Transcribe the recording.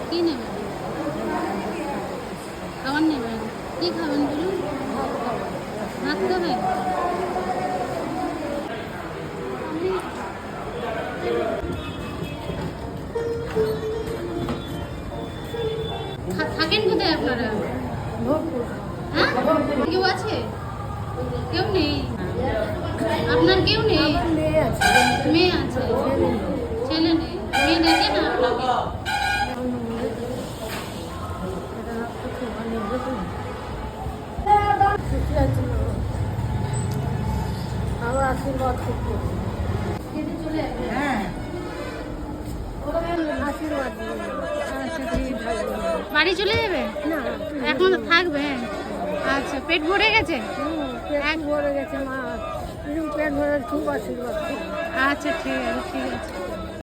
কি নেবেন? খাবার নেবেন? কি খাবেন বলুন? ভাত খাবেন? থাকেন কোথায় আপনারা? হ্যাঁ, কেউ আছে? কেউ নেই? আপনার কেউ নেই? মেয়ে আছে, ছেলে নেই। মেয়ে দেখে না আপনাকে? আশীর্বাদ হ্যাঁ, আশীর্বাদ বাড়ি চলে যাবে? না এখন থাকবে? আচ্ছা, পেট ভরে গেছে? পেট ভরে গেছে মা, পেট ভরে খুব আশীর্বাদ। আচ্ছা, ঠিক আছে, ঠিক আছে।